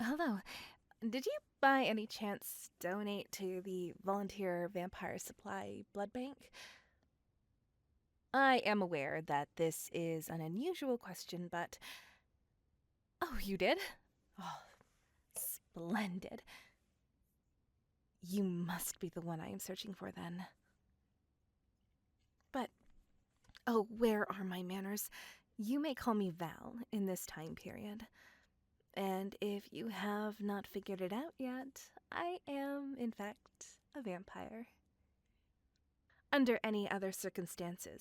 Hello. Did you by any chance donate to the Volunteer Vampire Supply Blood Bank? I am aware that this is an unusual question, but. Oh, you did? Oh, splendid. You must be the one I am searching for then. But. Oh, where are my manners? You may call me Val in this time period. And if you have not figured it out yet, I am, in fact, a vampire. Under any other circumstances,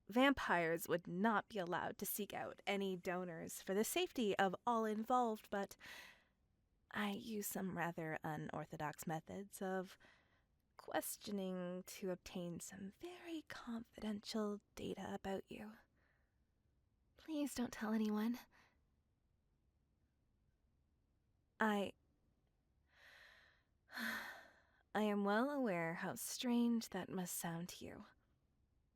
vampires would not be allowed to seek out any donors for the safety of all involved, but I use some rather unorthodox methods of questioning to obtain some very confidential data about you. Please don't tell anyone. I am well aware how strange that must sound to you.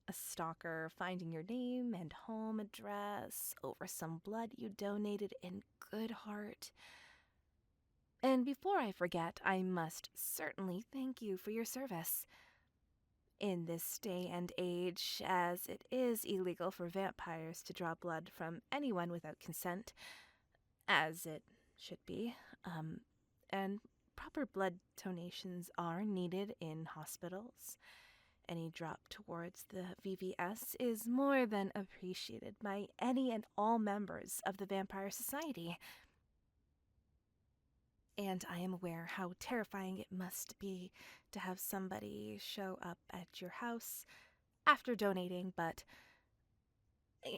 A stalker finding your name and home address over some blood you donated in good heart. And before I forget, I must certainly thank you for your service. In this day and age, as it is illegal for vampires to draw blood from anyone without consent, as it should be, and proper blood donations are needed in hospitals. Any drop towards the VVS is more than appreciated by any and all members of the Vampire Society. And I am aware how terrifying it must be to have somebody show up at your house after donating, but.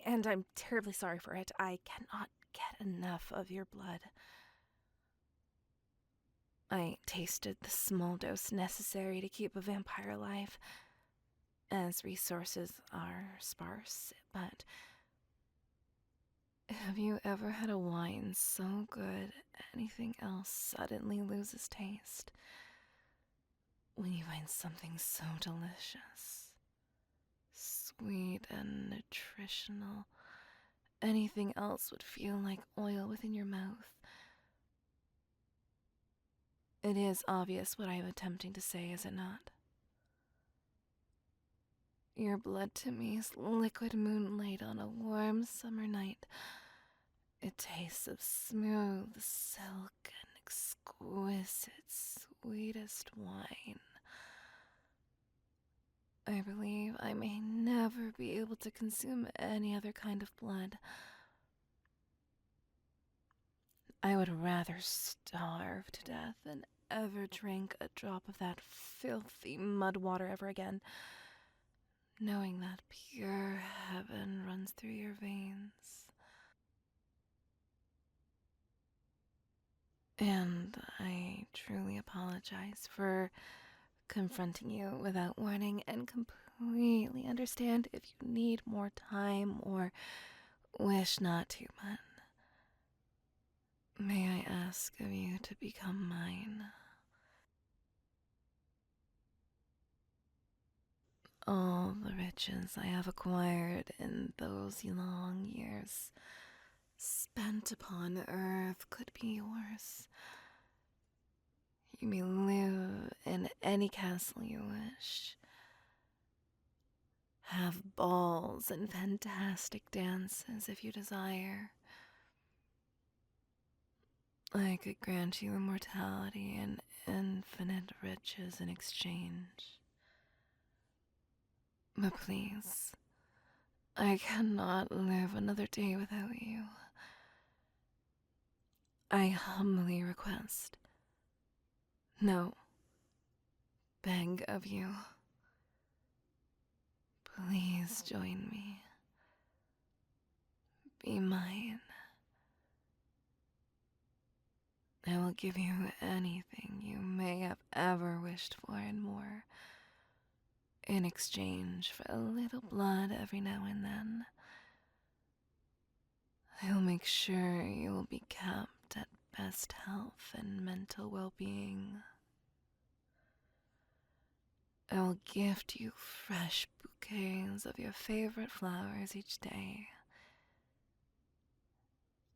And I'm terribly sorry for it. I cannot get enough of your blood. I tasted the small dose necessary to keep a vampire alive, as resources are sparse, but have you ever had a wine so good anything else suddenly loses taste? When you find something so delicious, sweet and nutritional, anything else would feel like oil within your mouth. It is obvious what I am attempting to say, is it not? Your blood to me is liquid moonlight on a warm summer night. It tastes of smooth silk and exquisite sweetest wine. I believe I may never be able to consume any other kind of blood. I would rather starve to death than ever drink a drop of that filthy mud water ever again, knowing that pure heaven runs through your veins. And I truly apologize for confronting you without warning and completely understand if you need more time or wish not to, but may I ask of you to become mine? All the riches I have acquired in those long years spent upon earth could be yours. You may live in any castle you wish, have balls and fantastic dances if you desire. I could grant you immortality and infinite riches in exchange. But please, I cannot live another day without you. I humbly request, no, beg of you, please join me. Be mine. I will give you anything you may have ever wished for and more, in exchange for a little blood every now and then. I will make sure you will be kept at best health and mental well-being. I will gift you fresh bouquets of your favorite flowers each day.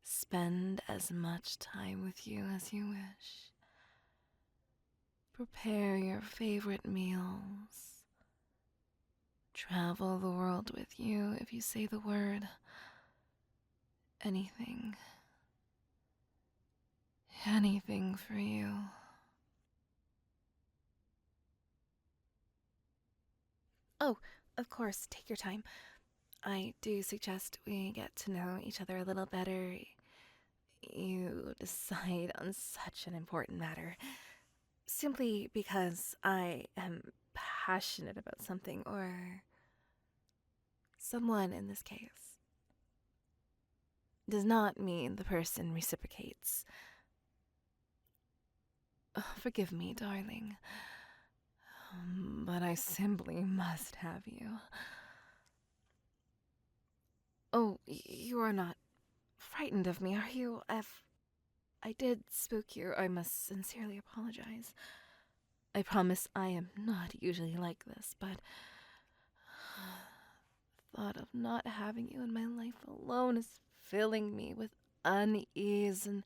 spend as much time with you as you wish, prepare your favorite meals, travel the world with you if you say the word. Anything. Anything for you. Oh, of course, take your time. I do suggest we get to know each other a little better. You decide on such an important matter simply because I am passionate about something or someone in this case does not mean the person reciprocates. Forgive me, darling, but I simply must have you. Oh, you are not frightened of me, are you? If I did spook you, I must sincerely apologize. I promise I am not usually like this, but thought of not having you in my life alone is filling me with unease and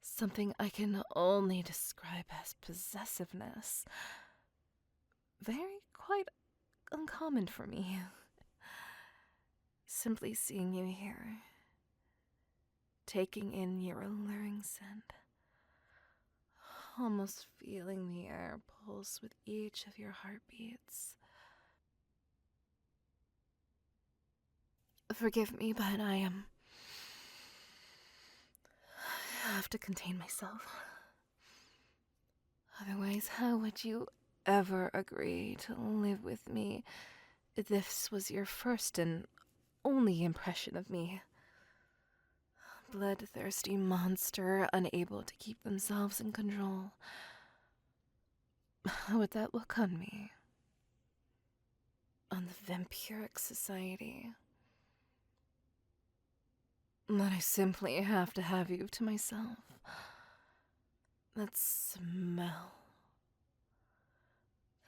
something I can only describe as possessiveness. Very quite uncommon for me. Simply seeing you here, taking in your alluring scent, almost feeling the air pulse with each of your heartbeats. Forgive me, but I have to contain myself. Otherwise, how would you ever agree to live with me if this was your first and only impression of me? Bloodthirsty monster unable to keep themselves in control. How would that look on me? On the vampiric society? That I simply have to have you to myself. That smell.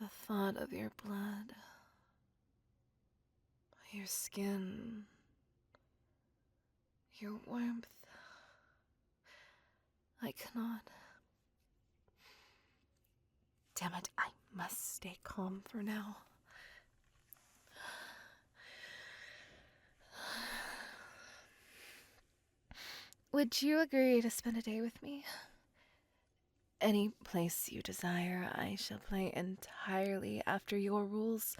The thought of your blood. Your skin. Your warmth. I cannot. Damn it, I must stay calm for now. Would you agree to spend a day with me? Any place you desire, I shall play entirely after your rules.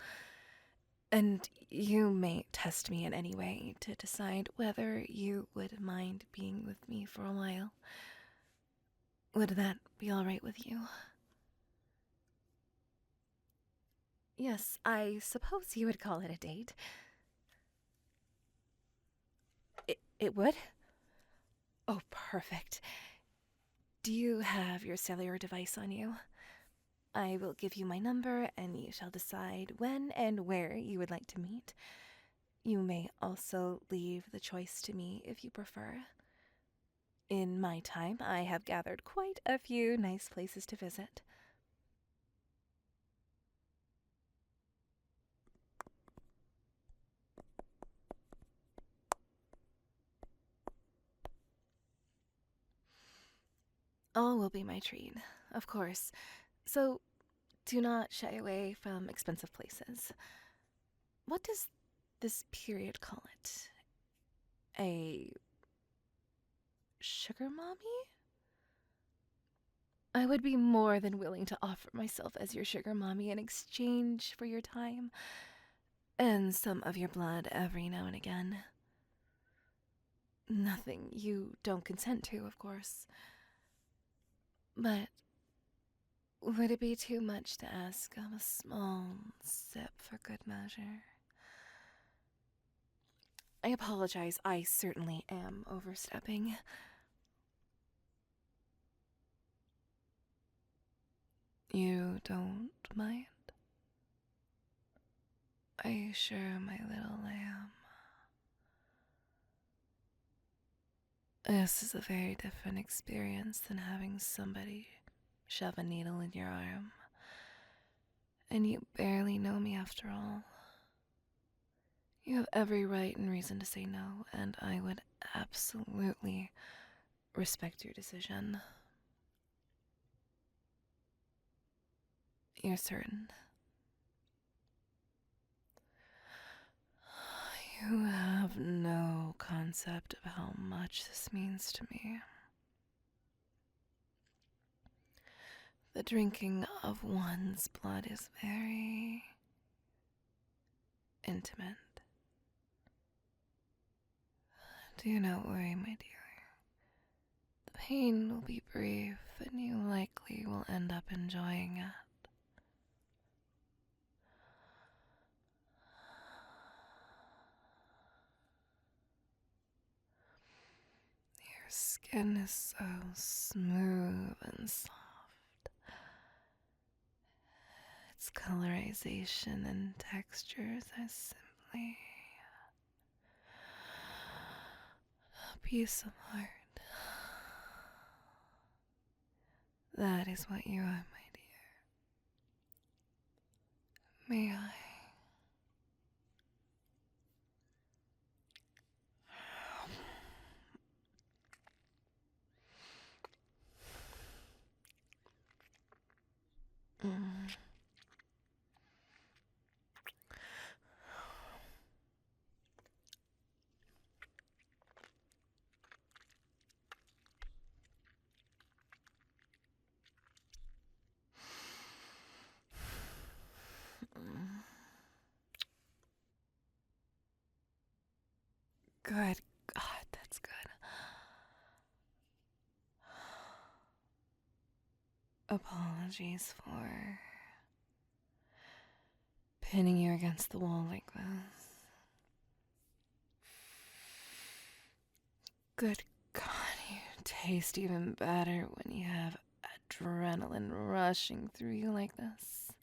And you may test me in any way to decide whether you would mind being with me for a while. Would that be all right with you? Yes, I suppose you would call it a date. It would? Oh, perfect. Do you have your cellular device on you? I will give you my number, and you shall decide when and where you would like to meet. You may also leave the choice to me if you prefer. In my time, I have gathered quite a few nice places to visit. All will be my treat, of course. So do not shy away from expensive places. What does this period call it? A sugar mommy? I would be more than willing to offer myself as your sugar mommy in exchange for your time and some of your blood every now and again. Nothing you don't consent to, of course. But would it be too much to ask of a small sip for good measure? I apologize, I certainly am overstepping. You don't mind? Are you sure, my little lamb? This is a very different experience than having somebody shove a needle in your arm. And you barely know me after all. You have every right and reason to say no, and I would absolutely respect your decision. You're certain? You have no concept of how much this means to me. The drinking of one's blood is very intimate. Do not worry, my dear. The pain will be brief, and you likely will end up enjoying it. Your skin is so smooth and soft. Its colorization and textures are simply a piece of art. That is what you are, my dear. May I? Mm. Good God, that's good. Apologies for pinning you against the wall like this. Good God, you taste even better when you have adrenaline rushing through you like this.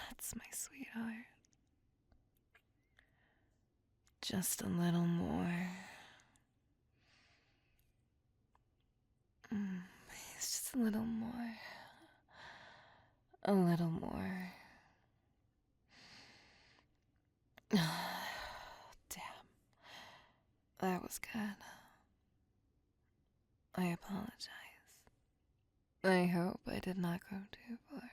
That's my sweetheart. Just a little more. It's just a little more. A little more. Damn. That was good. I apologize. I hope I did not go too far.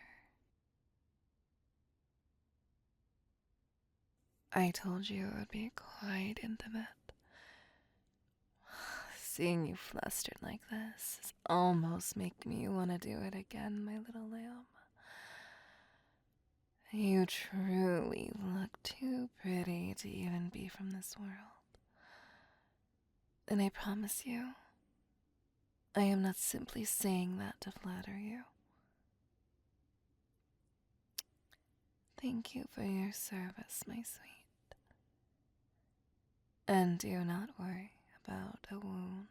I told you it would be quite intimate. Seeing you flustered like this is almost making me want to do it again, my little lamb. You truly look too pretty to even be from this world. And I promise you, I am not simply saying that to flatter you. Thank you for your service, my sweet. And do not worry about a wound.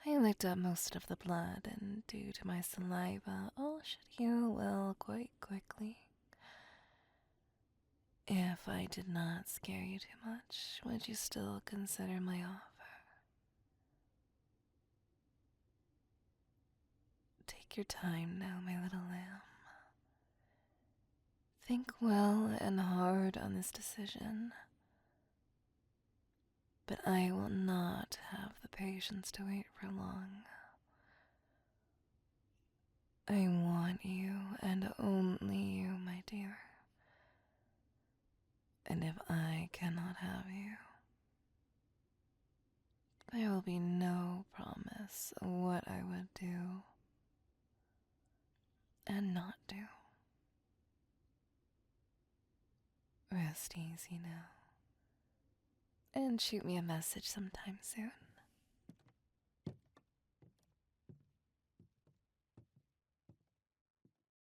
I licked up most of the blood, and due to my saliva, all should heal well quite quickly. If I did not scare you too much, would you still consider my offer? Take your time now, my little lamb. Think well and hard on this decision. But I will not have the patience to wait for long. I want you and only you, my dear. And if I cannot have you, there will be no promise of what I would do and not do. Rest easy now. And shoot me a message sometime soon.